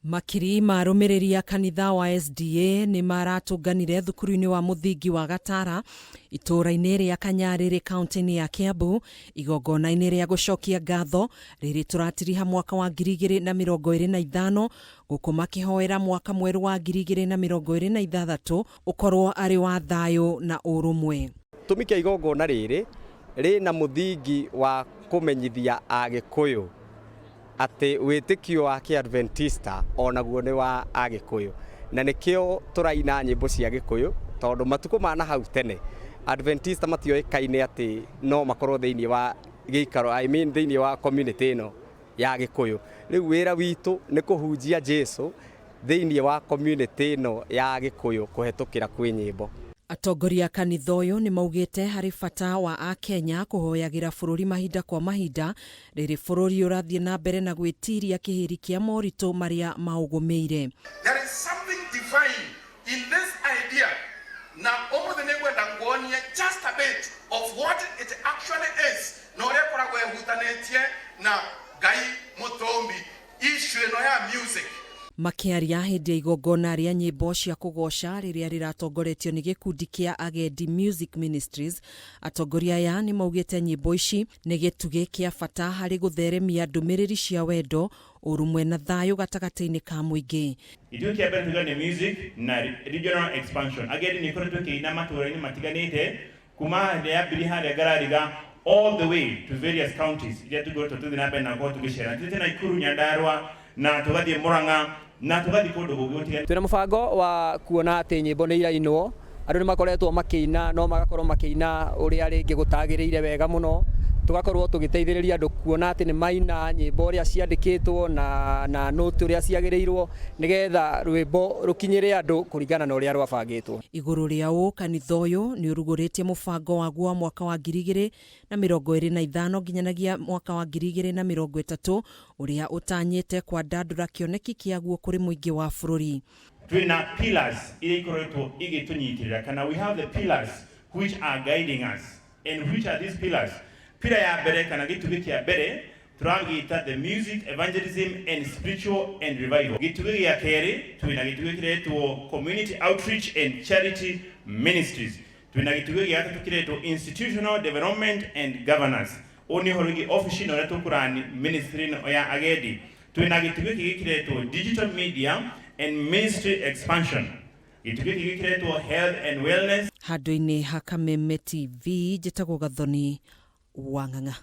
Makiri marũmĩrĩri a kanitha wa SDA nĩ maratũnganire thukuru-inĩ wa mũthingi wa Gatara itũũra-inĩ rĩa Kanyarĩrĩ kaunti-inĩ ya Kiambu igongona-inĩ rĩa gũcokia ngatho rĩrĩ tũratiriha mwaka wa 2025 gũkũ makĩhoera mwaka mwerũ wa 2026 ũkorwo arĩ wa thayũ na ũrũmwe. Gĩtũmi kĩa igongona rĩrĩ rĩna mũthingi wa kũmenyithia Agĩkũyũ ati wĩtĩkio wa kĩAdventista onaguo nĩ wa Agĩkũyũ, na nĩkĩo tũraina nyĩmbo cia Gĩkũyũ tondũ matukũ ma hau tene Adventista matioĩkaine atĩ no makorwo thĩinĩ wa gĩikaro thĩinĩ wa community ĩno ya Gĩkũyũ. Rĩu wĩra witũ nĩ kũhunjia Jesũ thĩinĩ wa community ĩno ya Gĩkũyũ kũhetũkĩra kwĩ nyĩmbo. Atongoria kanitha ũyũ nĩ maugĩte harĩ bata wa Akenya kũhoyagĩra bũrũri mahinda kwa mahinda rĩrĩ bũrũri ũrathiĩ na mbere na gwĩtiria kĩhĩri kĩa moritũ marĩa maũgũmĩire. There is something divine in this idea. Na ũmũthĩ nĩ ngwenda nguonie just a bit of what it actually is. Na ũrĩa koragwo ehutanĩtie na Ngai Mũtũmbi issue ĩno ya music. Makĩaria hĩndĩ ya igongona rĩa nyĩmbo cia kũgoca rĩrĩa rĩratongoretio nĩ gĩkundi kĩa Agendi Music Ministries, atongoria aya nĩ maugĩte nyĩmbo ici nĩ gĩtugĩ kĩa bata harĩ gũtheremia ndũmĩrĩri cia wendo, ũrũmwe na thayũ gatagatĩ-inĩ ka mũingĩ. Gĩtugĩ kĩa mbere tũga nĩ music na regional expansion. Agendi nĩ ikoretwo ĩkĩina matũũra-inĩ matiganĩte kuma hĩndĩ ya mbere harĩa Ngarariga all the way to various counties iria tũgoretwo tũthiĩ na mbere na gũkorwo tũgĩcera. Tũthiĩte Nakuru, Nyandarua na tũgathiĩ Murang'a na tũgathiĩ kũndũ gũgũtiga. Twĩna mũbango wa kuona atĩ nyĩmbo nĩ irainwo, andũ nĩ makoretwo makĩina no magakorwo makĩina ũrĩa rĩngĩ gũtagĩrĩire wega mũno, tugakorwo tũgĩteithĩrĩria andũ kuona atĩ nĩ maina nyĩmbo ũrĩa ciandĩkĩtwo na noti ũrĩa ciagĩrĩirwo nĩgetha rwĩmbo rũkinyĩre andũ kũringana na ũrĩa rwabangĩtwo. Igũrũ rĩa ũũ kanitha ũyũ nĩ ũrugũrĩtie mũbango waguo mwaka wa 2025 nginyanagia mwaka wa 2030 ũrĩa ũtanyĩte kwandandũra kĩoneki kĩaguo kũrĩ mũingĩ wa bũrũri. Twina pillars iria ikoretwo igĩtũnyitĩrĩra kana we have the pillars which are guiding us. And which are these pillars? Pillar ya mbere kana gĩtugĩ kĩa mbere tũragĩta the music, evangelism and spiritual and revival. Gĩtugĩ gĩa kerĩ twina gĩtugĩ kĩretwo community outreach and charity ministries. Twina gĩtugĩ gĩa gatatũ kĩretwo institutional development and governance. Oni horogi office no tũkũrani ministry ya Agendi. Twina gĩtugĩ kĩngĩ kĩretwo digital media and ministry expansion. Gĩtugĩ kĩngĩ kĩretwo health and wellness. Handũ-inĩ ha Kameme TV njĩtagwo Gathoni Wang'ang'a.